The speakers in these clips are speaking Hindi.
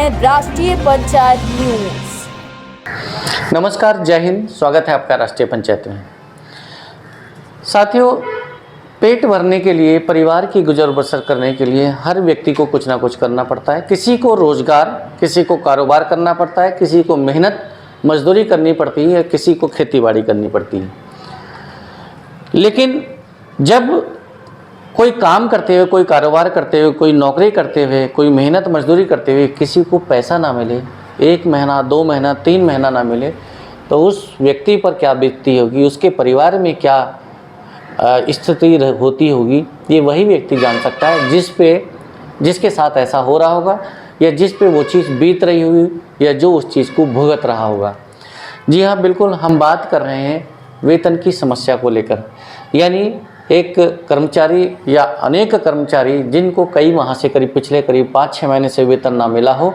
हैं राष्ट्रीय पंचायत न्यूज। नमस्कार, जय हिंद। स्वागत है आपका राष्ट्रीय पंचायत में। साथियों, पेट भरने के लिए, परिवार की गुजर बसर करने के लिए हर व्यक्ति को कुछ ना कुछ करना पड़ता है। किसी को रोजगार, किसी को कारोबार करना पड़ता है, किसी को मेहनत मजदूरी करनी पड़ती है, किसी को खेतीबाड़ी करनी पड़ती है। लेकिन जब कोई काम करते हुए, कोई कारोबार करते हुए, कोई नौकरी करते हुए, कोई मेहनत मजदूरी करते हुए किसी को पैसा ना मिले, 1 महीना, 2 महीना, 3 महीना ना मिले, तो उस व्यक्ति पर क्या बीतती होगी, उसके परिवार में क्या स्थिति होती होगी, ये वही व्यक्ति जान सकता है जिसके साथ ऐसा हो रहा होगा, या जिस पे वो चीज़ बीत रही होगी, या जो उस चीज़ को भुगत रहा होगा। जी हाँ, बिल्कुल, हम बात कर रहे हैं वेतन की समस्या को लेकर। यानी एक कर्मचारी या अनेक कर्मचारी जिनको कई माह से पिछले करीब 5-6 महीने से वेतन ना मिला हो,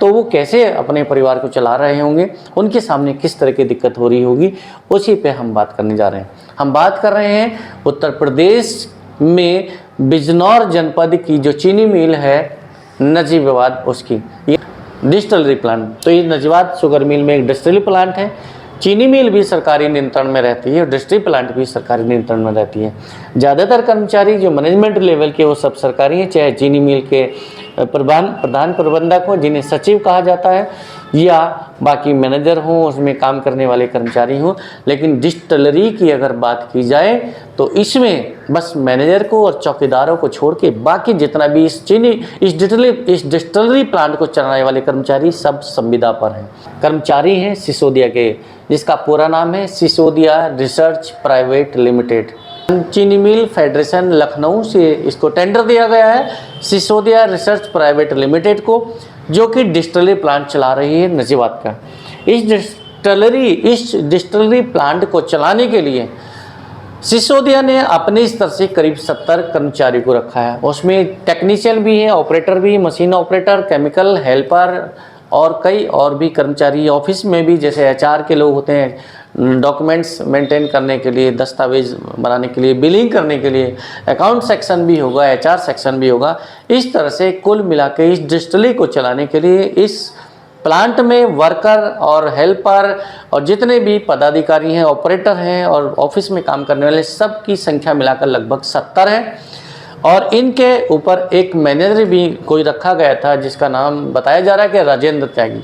तो वो कैसे अपने परिवार को चला रहे होंगे, उनके सामने किस तरह की दिक्कत हो रही होगी, उसी पे हम बात करने जा रहे हैं। हम बात कर रहे हैं उत्तर प्रदेश में बिजनौर जनपद की जो चीनी मिल है नजीबाबाद, उसकी ये डिस्टिलरी प्लांट। तो ये नजीबाबाद शुगर मिल में एक डिस्टिलरी प्लांट है। चीनी मिल भी सरकारी नियंत्रण में रहती है और डिस्टिलरी प्लांट भी सरकारी नियंत्रण में रहती है। ज़्यादातर कर्मचारी जो मैनेजमेंट लेवल के वो सब सरकारी हैं, चाहे चीनी मिल के प्रधान प्रबंधक हो जिन्हें सचिव कहा जाता है, या बाकी मैनेजर हों, उसमें काम करने वाले कर्मचारी हों। लेकिन डिस्टिलरी की अगर बात की जाए तो इसमें बस मैनेजर को और चौकीदारों को छोड़ के बाकी जितना भी इस डिस्टिलरी प्लांट को चलाने वाले कर्मचारी सब संविदा पर हैं। कर्मचारी हैं सिसोदिया के, जिसका पूरा नाम है सिसोदिया रिसर्च प्राइवेट लिमिटेड। चीनी मिल फेडरेशन लखनऊ से इसको टेंडर दिया गया है सिसोदिया रिसर्च प्राइवेट लिमिटेड को, जो कि डिस्टिलरी प्लांट चला रही है नजीबाबाद का। इस डिस्टिलरी प्लांट को चलाने के लिए सिसोदिया ने अपने स्तर से करीब 70 कर्मचारी को रखा है। उसमें टेक्नीशियन भी है, ऑपरेटर भी, मशीन ऑपरेटर, केमिकल हेल्पर और कई और भी कर्मचारी। ऑफिस में भी जैसे एचआर के लोग होते हैं, डॉक्यूमेंट्स मेंटेन करने के लिए, दस्तावेज बनाने के लिए, बिलिंग करने के लिए अकाउंट सेक्शन भी होगा, एचआर सेक्शन भी होगा। इस तरह से कुल मिला के इस डिस्टिलरी को चलाने के लिए इस प्लांट में वर्कर और हेल्पर और जितने भी पदाधिकारी हैं, ऑपरेटर हैं और ऑफिस में काम करने वाले, सब की संख्या मिलाकर लगभग 70 है। और इनके ऊपर एक मैनेजर भी कोई रखा गया था जिसका नाम बताया जा रहा है कि राजेंद्र त्यागी।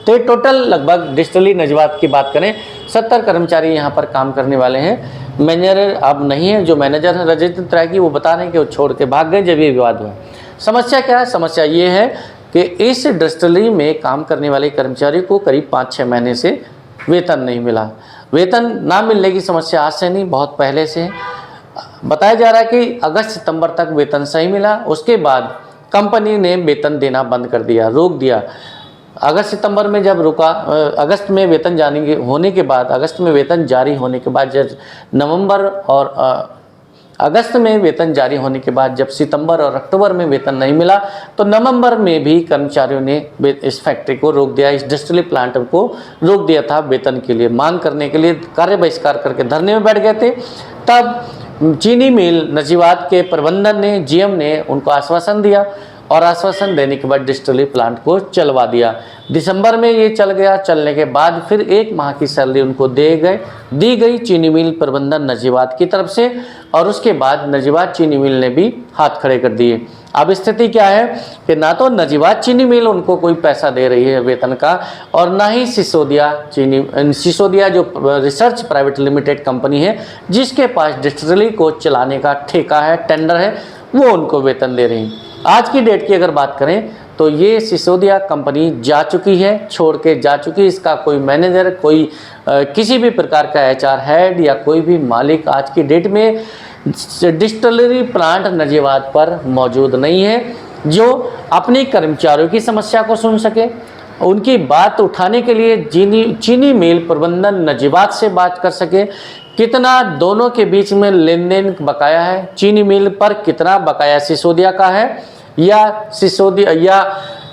तो ये टोटल लगभग डिस्टिलरी नजीबाबाद की बात करें 70 कर्मचारी यहाँ पर काम करने वाले हैं। मैनेजर अब नहीं है, जो मैनेजर है राजेंद्र त्यागी, वो बता रहे हैं कि वो छोड़ के भाग गए जब ये विवाद हुआ। समस्या क्या है? समस्या ये है कि इस डिस्टिलरी में काम करने वाले कर्मचारी को करीब 5-6 महीने से वेतन नहीं मिला। वेतन ना मिलने की समस्या आज से नहीं, बहुत पहले से है। बताया जा रहा है कि अगस्त सितंबर तक वेतन सही मिला, उसके बाद कंपनी ने वेतन देना बंद कर दिया, रोक दिया। अगस्त सितंबर में जब रुका, अगस्त में वेतन होने के बाद, अगस्त में वेतन जारी होने के बाद, जब नवंबर और अगस्त में वेतन जारी होने के बाद जब सितंबर और अक्टूबर में वेतन नहीं मिला, तो नवंबर में भी कर्मचारियों ने इस फैक्ट्री को रोक दिया, इस डिस्टिलरी प्लांट को रोक दिया था वेतन के लिए, मांग करने के लिए कार्य बहिष्कार करके धरने में बैठ गए थे। तब चीनी मिल नजीबाबाद के प्रबंधन ने, जीएम ने उनको आश्वासन दिया और आश्वासन देने के बाद डिस्टिलरी प्लांट को चलवा दिया। दिसंबर में ये चल गया। चलने के बाद फिर 1 माह की सैलरी उनको दी गई चीनी मिल प्रबंधन नजीबाबाद की तरफ से, और उसके बाद नजीबाबाद चीनी मिल ने भी हाथ खड़े कर दिए। अब स्थिति क्या है कि ना तो नजीबाबाद चीनी मिल उनको कोई पैसा दे रही है वेतन का, और ना ही सिसोदिया जो रिसर्च प्राइवेट लिमिटेड कंपनी है जिसके पास डिस्टिलरी को चलाने का ठेका है, टेंडर है, वो उनको वेतन दे रही है। आज की डेट की अगर बात करें तो ये सिसोदिया कंपनी जा चुकी है, छोड़ के जा चुकी है। इसका कोई मैनेजर, कोई किसी भी प्रकार का एचआर हेड या कोई भी मालिक आज की डेट में डिस्टिलरी प्लांट नजीबाबाद पर मौजूद नहीं है, जो अपने कर्मचारियों की समस्या को सुन सके, उनकी बात उठाने के लिए चीनी मिल प्रबंधन नजीबाबाद से बात कर सके। कितना दोनों के बीच में लेन देन बकाया है, चीनी मिल पर कितना बकाया सिसोदिया का है या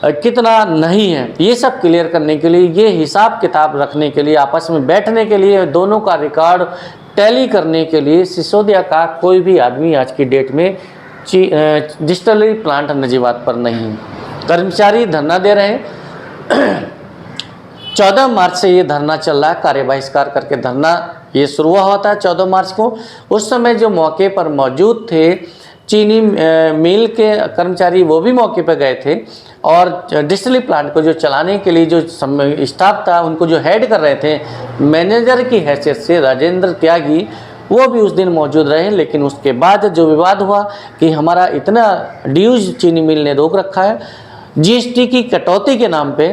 कितना नहीं है, ये सब क्लियर करने के लिए, ये हिसाब किताब रखने के लिए, आपस में बैठने के लिए, दोनों का रिकॉर्ड टैली करने के लिए सिसोदिया का कोई भी आदमी आज की डेट में डिस्टिलरी प्लांट नजीबाबाद पर नहीं है। कर्मचारी धरना दे रहे हैं। 14 मार्च से ये धरना चल रहा है, कार्य बहिष्कार करके धरना ये शुरू हुआ था 14 मार्च को। उस समय जो मौके पर मौजूद थे चीनी मिल के कर्मचारी, वो भी मौके पर गए थे, और डिस्टिलरी प्लांट को जो चलाने के लिए जो स्टाफ था, उनको जो हेड कर रहे थे मैनेजर की हैसियत से राजेंद्र त्यागी, वो भी उस दिन मौजूद रहे। लेकिन उसके बाद जो विवाद हुआ कि हमारा इतना ड्यूज चीनी मिल ने रोक रखा है जीएसटी की कटौती के नाम पे,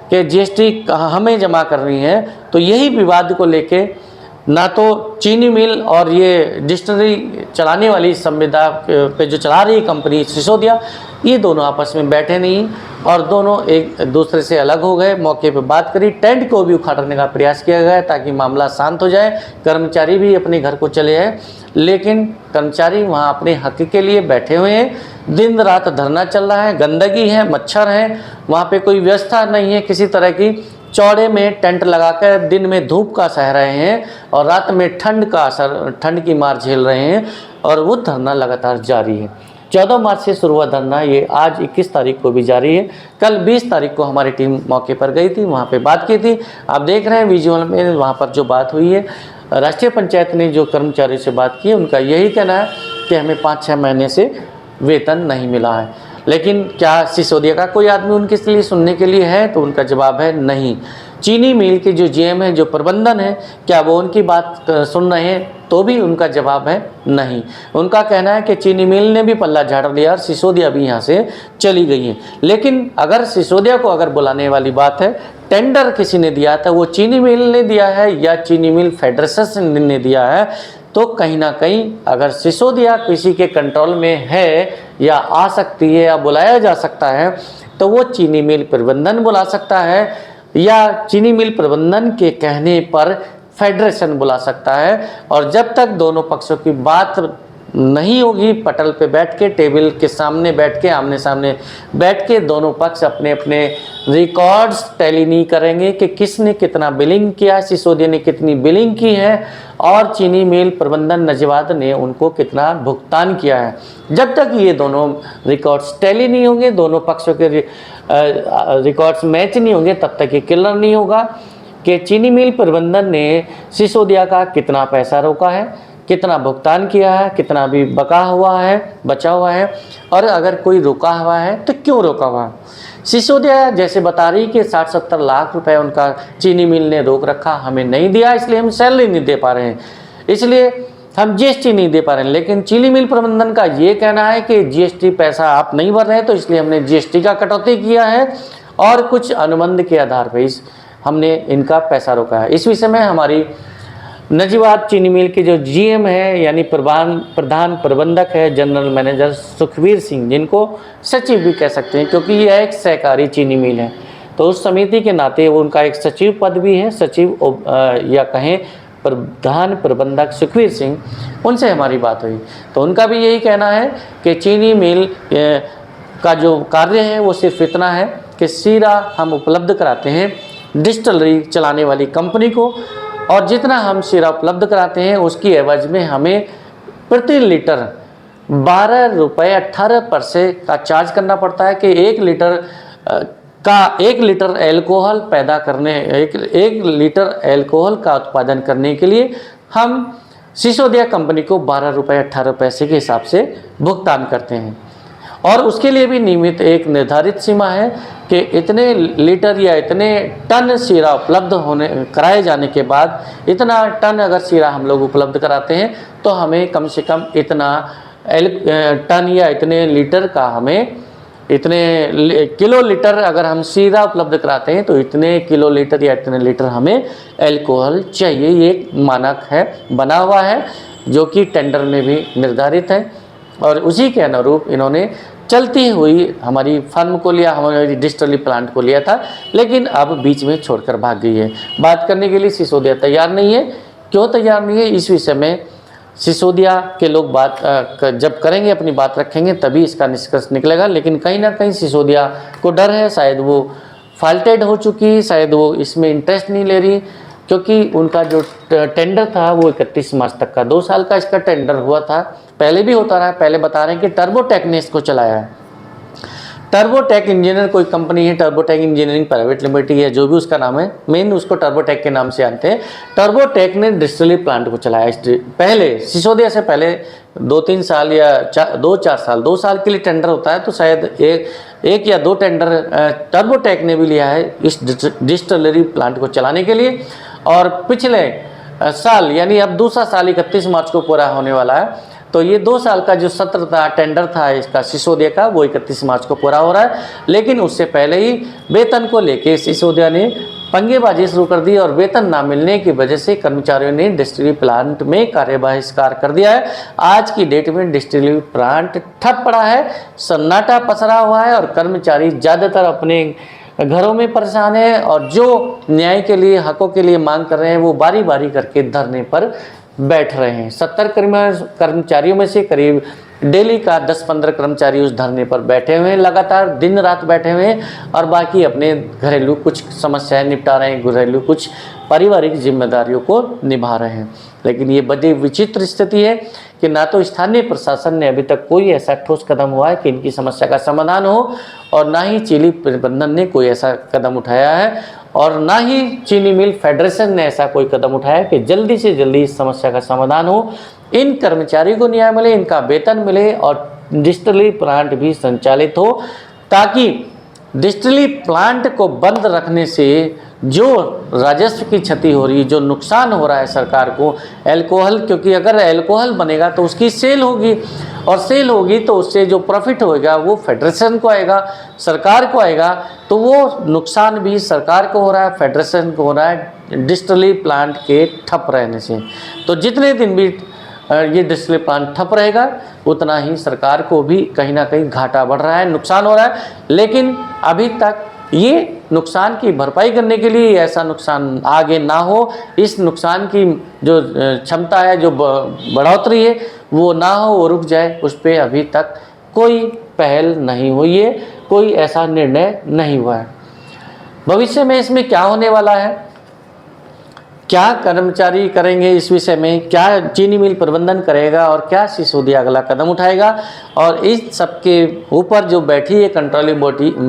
कि जीएसटी हमें जमा करनी है, तो यही विवाद को लेके ना तो चीनी मिल और ये डिस्टिलरी चलाने वाली संविदा पे जो चला रही कंपनी सिसोदिया, ये दोनों आपस में बैठे नहीं और दोनों एक दूसरे से अलग हो गए। मौके पे बात करी, टेंट को भी उखाड़ने का प्रयास किया गया ताकि मामला शांत हो जाए, कर्मचारी भी अपने घर को चले आए। लेकिन कर्मचारी वहाँ अपने हक के लिए बैठे हुए हैं, दिन रात धरना चल रहा है, गंदगी है, मच्छर है, वहाँ पे कोई व्यवस्था नहीं है किसी तरह की। चौड़े में टेंट लगाकर दिन में धूप का सह रहे हैं और रात में ठंड का असर, ठंड की मार झेल रहे हैं, और वो धरना लगातार जारी है। 14 मार्च से शुरू हुआ धरना ये आज 21 तारीख को भी जारी है। कल 20 तारीख को हमारी टीम मौके पर गई थी, वहाँ पे बात की थी। आप देख रहे हैं विजुअल में वहाँ पर जो बात हुई है। राष्ट्रीय पंचायत ने जो कर्मचारियों से बात की, उनका यही कहना है कि हमें 5-6 महीने से वेतन नहीं मिला है। लेकिन क्या सिसोदिया का कोई आदमी उनके लिए सुनने के लिए है? तो उनका जवाब है नहीं। चीनी मिल के जो जीएम है, जो प्रबंधन है, क्या वो उनकी बात सुन रहे हैं? तो भी उनका जवाब है नहीं। उनका कहना है कि चीनी मिल ने भी पल्ला झाड़ लिया और सिसोदिया भी यहाँ से चली गई है। लेकिन अगर सिसोदिया को अगर बुलाने वाली बात है, टेंडर किसी ने दिया था, वो चीनी मिल ने दिया है या चीनी मिल फेडरेशन ने दिया है, तो कहीं ना कहीं अगर सिसोदिया किसी के कंट्रोल में है या आ सकती है या बुलाया जा सकता है, तो वो चीनी मिल प्रबंधन बुला सकता है या चीनी मिल प्रबंधन के कहने पर फेडरेशन बुला सकता है। और जब तक दोनों पक्षों की बात नहीं होगी, पटल पे बैठ के, टेबल के सामने बैठ के, आमने सामने बैठ के दोनों पक्ष अपने अपने रिकॉर्ड्स टैली नहीं करेंगे कि किसने कितना बिलिंग किया, सिसोदिया ने कितनी बिलिंग की है और चीनी मिल प्रबंधन नजवाद ने उनको कितना भुगतान किया है, जब तक ये दोनों रिकॉर्ड्स टैली नहीं होंगे, दोनों पक्षों के रिकॉर्ड्स मैच नहीं होंगे, तब तक ये क्लियर नहीं होगा कि चीनी मिल प्रबंधन ने सिसोदिया का कितना पैसा रोका है, कितना भुगतान किया है, कितना भी बचा हुआ है, और अगर कोई रोका हुआ है तो क्यों रोका हुआ है। सिसोदिया जैसे बता रही कि 60-70 लाख रुपए उनका चीनी मिल ने रोक रखा, हमें नहीं दिया, इसलिए हम सैलरी नहीं दे पा रहे हैं, इसलिए हम जीएसटी नहीं दे पा रहे हैं। लेकिन चीनी मिल प्रबंधन का ये कहना है कि जीएसटी पैसा आप नहीं भर रहे हैं, तो इसलिए हमने जीएसटी का कटौती किया है और कुछ अनुबंध के आधार पर हमने इनका पैसा रोका है। इस विषय में हमारी नजीवाद चीनी मिल के जो जीएम है, यानी प्रधान प्रबंधक है, जनरल मैनेजर सुखवीर सिंह, जिनको सचिव भी कह सकते हैं क्योंकि यह एक सहकारी चीनी मिल है, तो उस समिति के नाते वो उनका एक सचिव पद भी है, सचिव या कहें प्रधान प्रबंधक सुखवीर सिंह, उनसे हमारी बात हुई तो उनका भी यही कहना है कि चीनी मिल का जो कार्य है वो सिर्फ इतना है कि शीरा हम उपलब्ध कराते हैं डिस्टिलरी चलाने वाली कंपनी को, और जितना हम शीरा उपलब्ध कराते हैं उसकी एवज में हमें प्रति लीटर 12 रुपये 18 पैसे का चार्ज करना पड़ता है कि 1 लीटर एल्कोहल पैदा करने, एक लीटर एल्कोहल का उत्पादन करने के लिए हम सिसोदिया कंपनी को 12 रुपये 18 पैसे के हिसाब से भुगतान करते हैं। और उसके लिए भी नियमित एक निर्धारित सीमा है कि इतने लीटर या इतने टन शीरा उपलब्ध कराए जाने के बाद, इतना टन अगर शीरा हम लोग उपलब्ध कराते हैं तो हमें कम से कम इतना टन या इतने लीटर का, हमें इतने किलो लीटर अगर हम शीरा उपलब्ध कराते हैं तो इतने किलो लीटर या इतने लीटर हमें एल्कोहल चाहिए। ये एक मानक है, बना हुआ है, जो कि टेंडर में भी निर्धारित है, और उसी के अनुरूप इन्होंने चलती हुई हमारी फर्म को लिया, हमारी डिस्टिलरी प्लांट को लिया था, लेकिन अब बीच में छोड़कर भाग गई है। बात करने के लिए सिसोदिया तैयार नहीं है। क्यों तैयार नहीं है, इस विषय में सिसोदिया के लोग बात जब करेंगे, अपनी बात रखेंगे, तभी इसका निष्कर्ष निकलेगा। लेकिन कहीं ना कहीं सिसोदिया को डर है, शायद वो फाल्टेड हो चुकी, शायद वो इसमें इंटरेस्ट नहीं ले रही, क्योंकि उनका जो टेंडर था वो 31 मार्च तक का 2 साल का इसका टेंडर हुआ था, पहले भी होता रहा। पहले बता रहे हैं कि टर्बोटेक ने इसको चलाया है। टर्बोटेक इंजीनियर कोई कंपनी है, टर्बोटेक इंजीनियरिंग प्राइवेट लिमिटेड है, जो भी उसका नाम है, मेन उसको टर्बोटेक के नाम से जानते हैं। टर्बोटेक ने डिस्टिलरी प्लांट को चलाया पहले, सिसोदिया से पहले 2-3 साल या 2-4 साल, 2 साल के लिए टेंडर होता है, तो शायद एक या 2 टेंडर टर्बोटेक ने भी लिया है इस डिस्टिलरी प्लांट को चलाने के लिए। और पिछले साल यानी अब दूसरा साल 31 मार्च को पूरा होने वाला है, तो ये 2 साल का जो सत्र था, टेंडर था इसका सिसोदिया का, वो 31 मार्च को पूरा हो रहा है। लेकिन उससे पहले ही वेतन को लेके सिसोदिया ने पंगेबाजी शुरू कर दी और वेतन ना मिलने की वजह से कर्मचारियों ने डिस्टिलरी प्लांट में कार्य बहिष्कार कर दिया है। आज की डेट में डिस्टिलरी प्लांट ठप पड़ा है, सन्नाटा पसरा हुआ है और कर्मचारी ज़्यादातर अपने घरों में परेशान है और जो न्याय के लिए, हकों के लिए मांग कर रहे हैं, वो बारी बारी करके धरने पर बैठ रहे हैं। 70 कर्मचारियों में से करीब डेली का 10-15 कर्मचारी उस धरने पर बैठे हुए हैं, लगातार दिन रात बैठे हुए हैं और बाकी अपने घरेलू कुछ समस्याएं निपटा रहे हैं, घरेलू कुछ पारिवारिक जिम्मेदारियों को निभा रहे हैं। लेकिन ये बड़ी विचित्र स्थिति है कि ना तो स्थानीय प्रशासन ने अभी तक कोई ऐसा ठोस कदम हुआ है कि इनकी समस्या का समाधान हो, और ना ही चीनी प्रबंधन ने कोई ऐसा कदम उठाया है, और ना ही चीनी मिल फेडरेशन ने ऐसा कोई कदम उठाया कि जल्दी से जल्दी इस समस्या का समाधान हो, इन कर्मचारियों को न्याय मिले, इनका वेतन मिले और डिस्टिलरी प्लांट भी संचालित हो, ताकि डिस्टिलरी प्लांट को बंद रखने से जो राजस्व की क्षति हो रही है, जो नुकसान हो रहा है सरकार को, अल्कोहल, क्योंकि अगर अल्कोहल बनेगा तो उसकी सेल होगी और सेल होगी तो उससे जो प्रॉफिट होएगा वो फेडरेशन को आएगा, सरकार को आएगा, तो वो नुकसान भी सरकार को हो रहा है, फेडरेशन को हो रहा है डिस्टिलरी प्लांट के ठप रहने से। तो जितने दिन भी ये डिस्टिलरी प्लांट ठप रहेगा उतना ही सरकार को भी कहीं ना कहीं घाटा बढ़ रहा है, नुकसान हो रहा है। लेकिन अभी तक ये नुकसान की भरपाई करने के लिए, ऐसा नुकसान आगे ना हो, इस नुकसान की जो क्षमता है, जो बढ़ोतरी है वो ना हो, वो रुक जाए, उस पर अभी तक कोई पहल नहीं हुई है, कोई ऐसा निर्णय नहीं हुआ है। भविष्य में इसमें क्या होने वाला है, क्या कर्मचारी करेंगे इस विषय में, क्या चीनी मिल प्रबंधन करेगा और क्या सिसोदिया अगला कदम उठाएगा, और इस सब के ऊपर जो बैठी है कंट्रोलिंग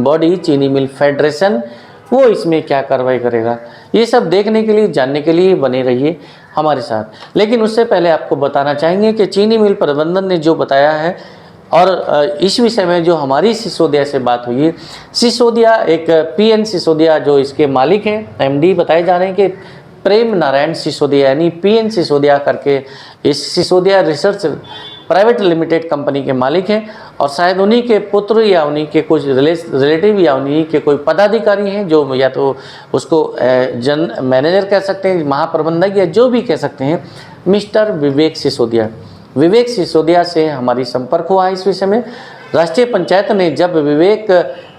बॉडी चीनी मिल फेडरेशन, वो इसमें क्या कार्रवाई करेगा, ये सब देखने के लिए, जानने के लिए बने रहिए हमारे साथ। लेकिन उससे पहले आपको बताना चाहेंगे कि चीनी मिल प्रबंधन ने जो बताया है, और इस विषय में जो हमारी सिसोदिया से बात हुई है, सिसोदिया एक PN सिसोदिया जो इसके मालिक हैं, MD बताए जा रहे हैं कि प्रेम नारायण सिसोदिया यानी PN सिसोदिया करके इस Sisodia research private limited company के मालिक हैं, और शायद उन्हीं के पुत्र या उन्हीं के कुछ रिलेटिव या उन्हीं के कोई पदाधिकारी हैं जो या तो उसको मैनेजर कह सकते हैं, महाप्रबंधक या जो भी कह सकते हैं, मिस्टर विवेक सिसोदिया। विवेक सिसोदिया से हमारी संपर्क हुआ इस विषय में। राष्ट्रीय पंचायत ने जब विवेक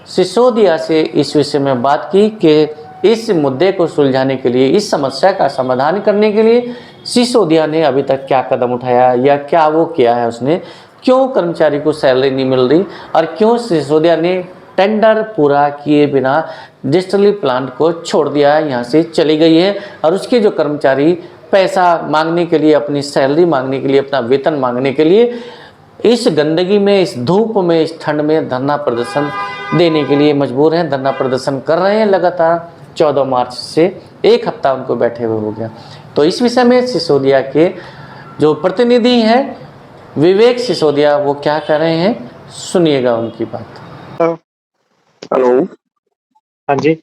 सिसोदिया से इस विषय में बात की कि इस मुद्दे को सुलझाने के लिए, इस समस्या का समाधान करने के लिए सिसोदिया ने अभी तक क्या कदम उठाया या क्या वो किया है, उसने क्यों कर्मचारी को सैलरी नहीं मिल रही, और क्यों सिसोदिया ने टेंडर पूरा किए बिना डिस्टिलरी प्लांट को छोड़ दिया है, यहाँ से चली गई है, और उसके जो कर्मचारी पैसा मांगने के लिए, अपनी सैलरी मांगने के लिए, अपना वेतन मांगने के लिए इस गंदगी में, इस धूप में, इस ठंड में धरना प्रदर्शन देने के लिए मजबूर हैं, धरना प्रदर्शन कर रहे हैं लगातार। 14 मार्च से 1 हफ्ता उनको बैठे हुए हो गया। तो इस विषय में सिसोदिया के जो प्रतिनिधि हैं विवेक सिसोदिया, वो क्या कह रहे हैं, सुनिएगा उनकी बात। हेलो, हाँ जी,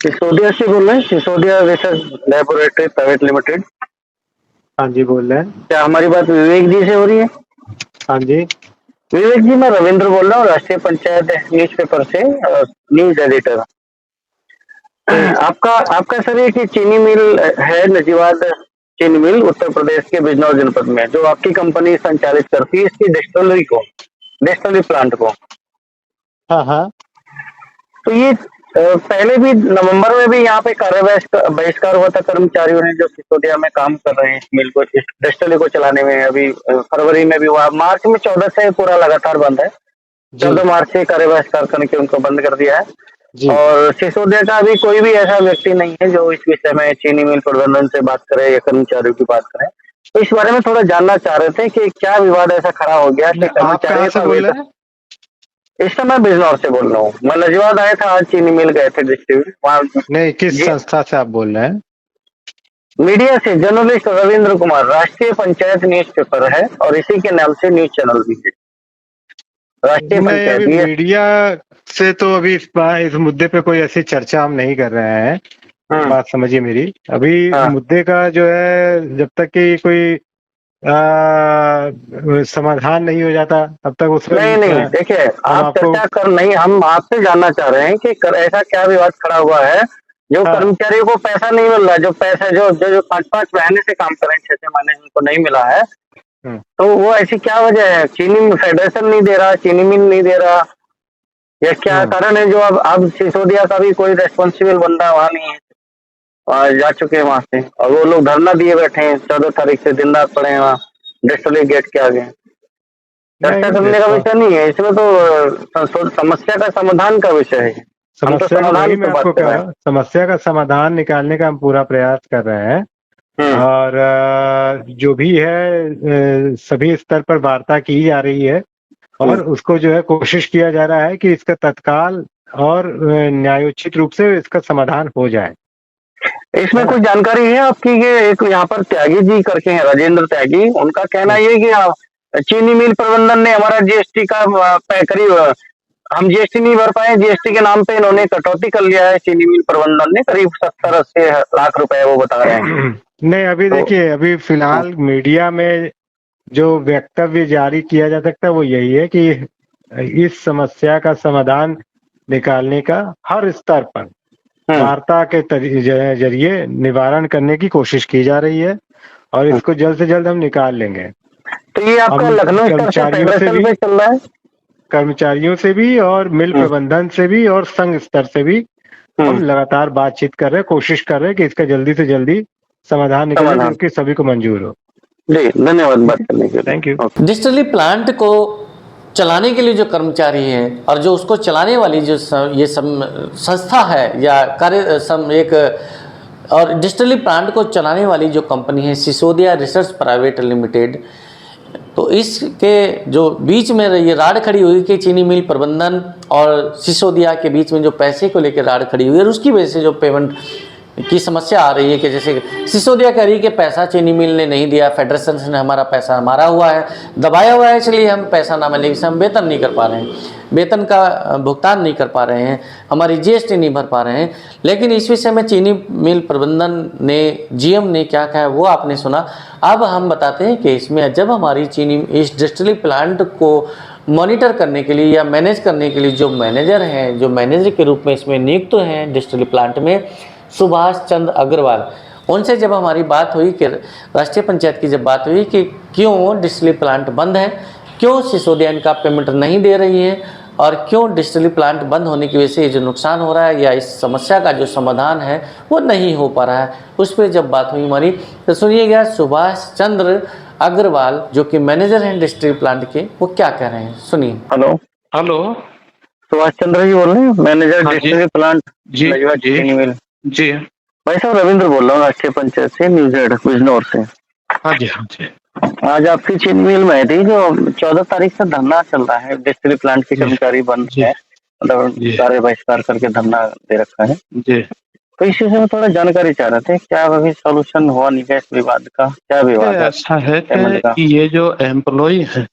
सिसोदिया से बोल रहे हैं, Sisodia research laboratory private limited. हाँ जी बोल रहे हैं। क्या हमारी बात विवेक जी से हो रही है? हाँ जी, विवेक जी, मैं रविंद्र बोल रहा हूँ, राष्ट्रीय पंचायत न्यूज़पेपर से, न्यूज एडिटर। आपका सर ये कि चीनी मिल है नजीवाद चीनी मिल उत्तर प्रदेश के बिजनौर जनपद में, जो आपकी कंपनी संचालित करती है इसकी डिस्टिलरी प्लांट को। हाँ हाँ, तो ये पहले भी नवंबर में भी यहाँ पे कार्य बहिष्कार हुआ था कर्मचारियों ने जो सिसोदिया में काम कर रहे हैं इस मिल को, इस डिस्टिलरी को चलाने में। अभी फरवरी में भी हुआ, मार्च में 14 से पूरा लगातार बंद है। 14 मार्च से कार्य बहिष्कार करके उनको बंद कर दिया है। और सिसोदिया का अभी कोई भी ऐसा व्यक्ति नहीं है जो इस विषय में चीनी मिल प्रबंधन से बात करे या कर्मचारियों की बात करे। तो इस बारे में थोड़ा जानना चाह रहे थे कि क्या विवाद ऐसा खड़ा हो गया कि कर्मचारियों का वेतन। इस समय बिजनौर से बोल रहा हूँ। मैं लजवाद आया था, आज चीनी मिल गए थे डिस्ट्रीब्यूट वहाँ। नहीं, किस जी, संस्था से आप बोल रहे हैं? मीडिया से जर्नलिस्ट रविंद्र कुमार, राष्ट्रीय पंचायत न्यूज़पेपर है और इसी के नाम से न्यूज चैनल भी है, राष्ट्रीय नहीं, अभी पंचायत। ये मीडिया से तो अभी इस मुद्दे पे कोई ऐसी चर्चा हम नहीं कर रहे हैं। बात समझिए मेरी। अभी हाँ। मुद्दे का जो है, जब तक कि कोई समाधान नहीं हो जाता तब तक उस नहीं नहीं, पर देखिए हम आप आपको चर्चा कर नहीं, हम आपसे जानना चाह रहे हैं कि ऐसा क्या विवाद खड़ा हुआ है जो हाँ, कर्मचारियों को पैसा नहीं मिल रहा, जो पैसा जो जो, जो 5-5 महीने से काम कर रहे हैं, 6-6 महीने उनको नहीं मिला है, हम्म, तो वो ऐसी क्या वजह है? चीनी फेडरेशन नहीं दे रहा, चीनी मिल नहीं दे रहा, या क्या हम्म, कारण है? जो अब सिसोदिया का भी कोई रेस्पॉन्सिबल बंदा वहाँ नहीं है, जा चुके हैं वहाँ से, और वो लोग धरना दिए बैठे हैं 14 तारीख से, दिन रात पड़े हैं वहाँ डिस्ट्रिक्ट गेट के आगे। चर्चा नहीं करने का रेस्पॉन्स। विषय नहीं है इसमें, तो समस्या का समाधान का विषय है। हम तो समस्या का समाधान वही मैं पे बात आपको कर रहे कहा, हैं। समस्या का समाधान निकालने का हम पूरा प्रयास कर रहे हैं। हम्म। और जो भी है, सभी स्तर पर वार्ता की जा रही है और उसको जो है कोशिश किया जा रहा है कि इसका तत्काल और न्यायोचित रूप से इसका समाधान हो जाए, है इसमें ना? कोई जानकारी है आपकी? ये एक यहाँ पर त्यागी जी करके हैं, राजेंद्र त्यागी, उनका कहना ये है कि चीनी मिल प्रबंधन ने हमारा जीएसटी का करीब हम जीएसटी नहीं भर पाए, जीएसटी के नाम पे इन्होंने कटौती कर लिया है चीनी मिल प्रबंधन ने, करीब 70-80 लाख रुपए वो बता रहे हैं। नहीं, अभी तो देखिए, अभी फिलहाल मीडिया में जो वक्तव्य जारी किया जा सकता है वो यही है कि इस समस्या का समाधान निकालने का हर स्तर पर वार्ता के जरिए निवारण करने की कोशिश की जा रही है और इसको जल्द से जल्द हम निकाल लेंगे। तो ये आपका हम लखनऊ स्तर से फेडरेशन पे चल रहा है? कर्मचारियों से भी और मिल प्रबंधन से भी और संघ स्तर से भी हम लगातार बातचीत कर रहे हैं, कोशिश कर रहे हैं कि इसका जल्दी से जल्दी समाधान निकले जो कि सभी को मंजूर हो। जी, धन्यवाद बात करने के लिए। Thank you. डिस्टिलरी प्लांट को चलाने के लिए जो कर्मचारी हैं और जो उसको चलाने वाली जो ये संस्था है या एक और डिस्टिलरी प्लांट को चलाने वाली जो कंपनी है सिसोदिया रिसर्च प्राइवेट लिमिटेड, तो इसके जो बीच में ये राड़ खड़ी हुई कि चीनी मिल प्रबंधन और सिसोदिया के बीच में जो पैसे को लेकर राड़ खड़ी हुई है और उसकी वजह से जो पेमेंट की समस्या आ रही है कि जैसे सिसोदिया कह रही है कि पैसा चीनी मिल ने नहीं दिया, फेडरेशन ने हमारा पैसा मारा हुआ है, दबाया हुआ है, इसलिए हम पैसा ना मिले, हम वेतन नहीं कर पा रहे हैं, वेतन का भुगतान नहीं कर पा रहे हैं, हमारी जीएसटी नहीं भर पा रहे हैं। लेकिन इस विषय में चीनी मिल प्रबंधन ने, जीएम ने क्या कहा वो आपने सुना। अब हम बताते हैं कि इसमें जब हमारी चीनी इस डिस्टिलरी प्लांट को मॉनिटर करने के लिए या मैनेज करने के लिए जो मैनेजर हैं, जो मैनेजर के रूप में इसमें नियुक्त हैं डिस्टिलरी प्लांट में, सुभाष चंद्र अग्रवाल, उनसे जब हमारी बात हुई कि राष्ट्रीय पंचायत की जब बात हुई कि क्यों डिस्टिलरी प्लांट बंद है, क्यों सिसोदिया इनका पेमेंट नहीं दे रही है और क्यों डिस्टिलरी प्लांट बंद होने की वजह से जो नुकसान हो रहा है या इस समस्या का जो समाधान है वो नहीं हो पा रहा है, उस पर जब बात हुई हमारी, तो सुनिएगा सुभाष चंद्र अग्रवाल जो कि मैनेजर हैं डिस्टिलरी प्लांट के, वो क्या कह रहे हैं, सुनिए। Hello hello. सुभाष चंद्र जी बोल रहे हैं, मैनेजर हाँ जी। डिस्टिलरी प्लांट जी लजवा जी चीनी मिल। जी। भाई साहब रविंद्र बोल रहा हूँ, राष्ट्रीय पंचायत से, न्यूज हेड बिजनौर से। हाँ जी। हाँ जी। आज आपकी चीनी मिल में थी जो 14 तारीख से धरना चल रहा है, डिस्टिलरी प्लांट के जी कर्मचारी बंद जी है, मतलब जी कार्य बहिष्कार करके धरना दे रखा है। जी। तो इस विषय में थोड़ा जानकारी चाह रहे थे, क्या अभी सॉल्यूशन हुआ नहीं है इस विवाद का? क्या विवाद है ऐसा है पेमेंट का? कि ये जो एम्प्लॉय है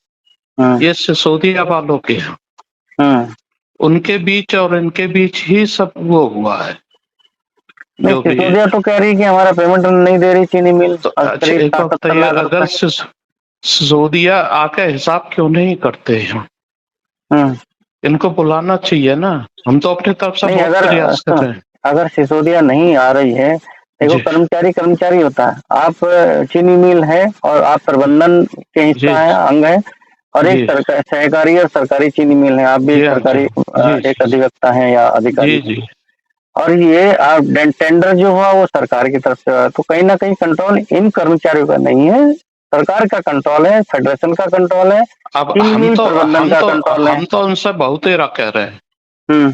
ये सिसोदिया वालों के हैं, उनके बीच और इनके बीच ही सब वो हुआ है। नहीं, जो भी सिसोदिया तो कह रही कि हमारा पेमेंट नहीं दे रही चीनी मिल, तो अच्छा, करीब एक बात 70 बताइए, लाख अगर रुपए। सिसोदिया आके हिसाब क्यों नहीं करते हैं? इनको बुलाना चाहिए ना, हम तो अपनी तरफ से बहुत प्रयास कर रहे हैं। अगर सिसोदिया नहीं आ रही है, देखो कर्मचारी होता है, आप चीनी मिल है और आप प्रबंधन के हिस्सा है, अंग है, और एक सरकार सहकारी और सरकारी चीनी मिल है, आप भी सरकारी एक अधिवक्ता हैं या अधिकारी। जी। और ये आप टेंडर जो हुआ वो सरकार की तरफ से हुआ, तो कहीं ना कहीं कंट्रोल इन कर्मचारियों का नहीं है, सरकार का कंट्रोल है, फेडरेशन का कंट्रोल है, अब प्रबंधन का कंट्रोल है। हम तो उनसे बहुत ही कह रहे हैं।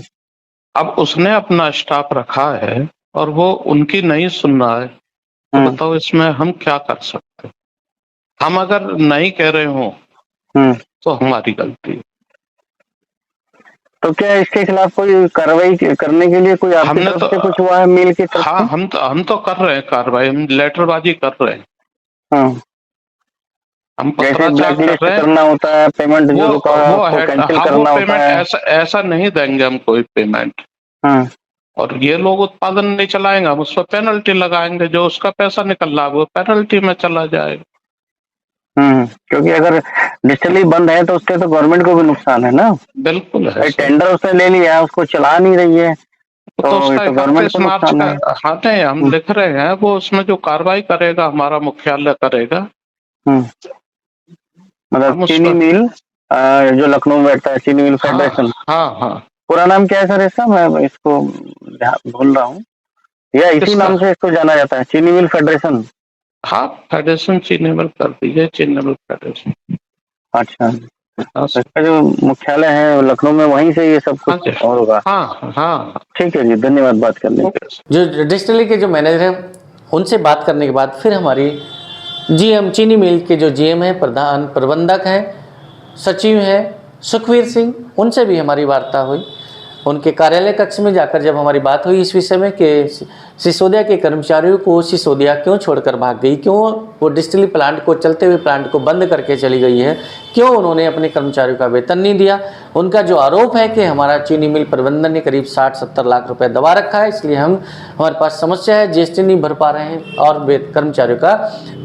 अब उसने अपना स्टाफ रखा है और वो उनकी नहीं सुन रहा है, तो बताओ इसमें हम क्या कर सकते? हम अगर नहीं कह रहे हो तो हमारी गलती है। तो क्या इसके खिलाफ कोई कार्रवाई करने के लिए कोई आपकी हमने तरफ तो से कुछ हुआ है मिल की तरफ हाँ, से? हम तो कर रहे हैं कार्रवाई, हम लेटरबाजी कर रहे हैं, हाँ, हम जैसे पत्राचार ब्लैक कर लिस्ट रहे हैं। करना होता है, पेमेंट जो रुका है वो उसको है, कैंसिल हाँ, वो करना होता पेमेंट है। ऐसा ऐसा नहीं देंगे हम कोई पेमेंट। हाँ, और ये लोग उत्पादन नहीं चलाएंगे, हम उस पर पेनल्टी लगाएंगे, जो उसका पैसा निकल रहा है वो पेनल्टी में चला जाएगा। क्योंकि अगर डिस्टिलरी बंद है तो उससे तो गवर्नमेंट को भी नुकसान है ना। बिल्कुल है भाई सर। टेंडर उसने ले लिया है, उसको चला नहीं रही है, तो तो ये उसका तो गवर्नमेंट 31 को मार्च नुकसान का, है। हाँ नहीं, हम लिख रहे हैं, वो उसमें जो कार्रवाई करेगा हमारा मुख्यालय करेगा। हम्म, मतलब हम उस चीनी पर, मिल जो लखनऊ में बैठता है, चीनी मिल हाँ फेडरेशन। हाँ हाँ। पूरा नाम क्या है सर इसका? मैं इसको भूल रहा हूँ, या इसी किसका? नाम से इसको जाना जाता है, चीनी मिल फेडरेशन? हाँ, फेडरेशन चीनी मिल कर दीजिए, चीनी मिल फेडरेशन। अच्छा, हाँ तो इसका जो मुख्यालय है लखनऊ में, वहीं से ये सब हाँ जी, कुछ और होगा। हाँ हाँ। ठीक है जी, धन्यवाद बात करने के लिए। ओके। जो डिस्टिलरी के जो मैनेजर हैं उनसे बात करने के बाद फिर हमारी जीएम चीनी मिल के जो जीएम है, प्रधान प्रबंधक हैं, सचिव हैं सुखवीर सिंह, उनसे भी हमारी वार्ता हुई। उनके कार्यालय कक्ष में जाकर जब हमारी बात हुई इस विषय में कि सिसोदिया के कर्मचारियों को सिसोदिया क्यों छोड़कर भाग गई, क्यों वो डिस्टिलरी प्लांट को, चलते हुए प्लांट को बंद करके चली गई है, क्यों उन्होंने अपने कर्मचारियों का वेतन नहीं दिया। उनका जो आरोप है कि हमारा चीनी मिल प्रबंधन ने करीब 60-70 लाख रुपए दबा रखा है, इसलिए हमारे पास समस्या है, जीएसटी नहीं भर पा रहे हैं और कर्मचारियों का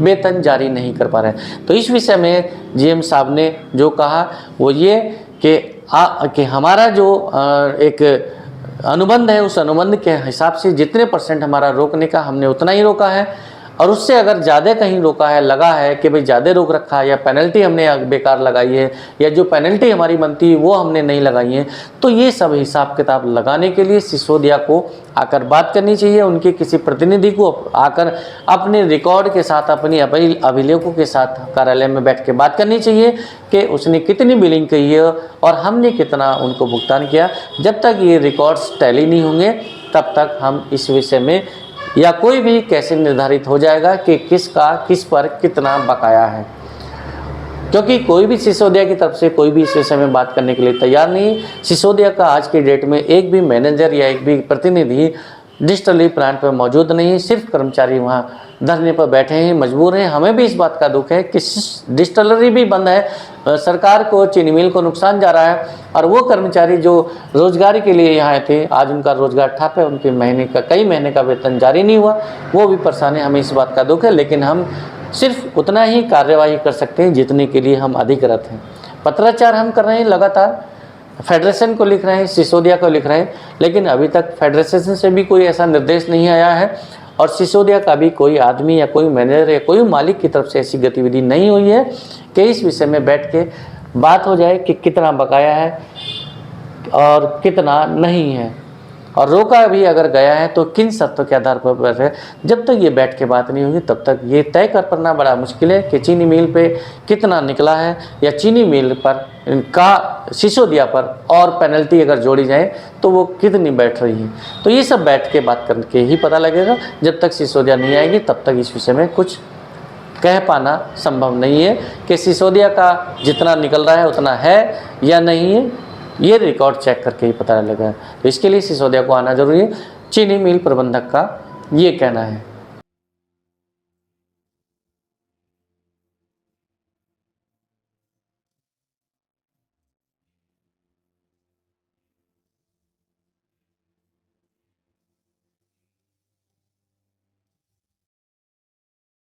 वेतन जारी नहीं कर पा रहे हैं। तो इस विषय में जीएम साहब ने जो कहा वो ये कि हमारा जो एक अनुबंध है, उस अनुबंध के हिसाब से जितने % हमारा रोकने का, हमने उतना ही रोका है, और उससे अगर ज़्यादा कहीं रोका है, लगा है कि भाई ज़्यादा रोक रखा है या पेनल्टी हमने बेकार लगाई है या जो पेनल्टी हमारी बनती है वो हमने नहीं लगाई है, तो ये सब हिसाब किताब लगाने के लिए सिसोदिया को आकर बात करनी चाहिए। उनके किसी प्रतिनिधि को आकर अपने रिकॉर्ड के साथ, अपनी अभिलेखों के साथ कार्यालय में बैठ के बात करनी चाहिए कि उसने कितनी बिलिंग की है और हमने कितना उनको भुगतान किया। जब तक ये रिकॉर्ड्स टैली नहीं होंगे तब तक हम इस विषय में, या कोई भी कैसे निर्धारित हो जाएगा कि किसका किस पर कितना बकाया है, क्योंकि कोई भी सिसोदिया की तरफ से कोई भी इस विषय में बात करने के लिए तैयार नहीं। सिसोदिया का आज की डेट में एक भी मैनेजर या एक भी प्रतिनिधि डिस्टिलरी प्लांट पर मौजूद नहीं है, सिर्फ कर्मचारी वहाँ धरने पर बैठे हैं, मजबूर हैं। हमें भी इस बात का दुख है कि डिस्टिलरी भी बंद है, सरकार को, चीनी मिल को नुकसान जा रहा है, और वो कर्मचारी जो रोजगार के लिए यहाँ थे आज उनका रोजगार ठप है, उनके कई महीने का वेतन जारी नहीं हुआ, वो भी परेशान है। हमें इस बात का दुख है, लेकिन हम सिर्फ उतना ही कार्यवाही कर सकते हैं जितने के लिए हम अधिकृत हैं। पत्राचार हम कर रहे हैं लगातार, फेडरेशन को लिख रहे हैं, सिसोदिया को लिख रहे हैं, लेकिन अभी तक फेडरेशन से भी कोई ऐसा निर्देश नहीं आया है और सिसोदिया का भी कोई आदमी या कोई मैनेजर या कोई मालिक की तरफ से ऐसी गतिविधि नहीं हुई है कि इस विषय में बैठ के बात हो जाए कि कितना बकाया है और कितना नहीं है, और रोका भी अगर गया है तो किन शर्तों के आधार पर है। जब तक ये बैठ के बात नहीं होगी तब तक ये तय कर पाना बड़ा मुश्किल है कि चीनी मिल पे कितना निकला है, या चीनी मिल पर का सिसोदिया पर और पेनल्टी अगर जोड़ी जाए तो वो कितनी बैठ रही है। तो ये सब बैठ के बात करके ही पता लगेगा। जब तक सिसोदिया नहीं आएगी तब तक इस विषय में कुछ कह पाना संभव नहीं है कि सिसोदिया का जितना निकल रहा है उतना है या नहीं है, ये रिकॉर्ड चेक करके ही पता लगेगा। तो इसके लिए सिसोदिया को आना जरूरी है, चीनी मिल प्रबंधक का ये कहना है।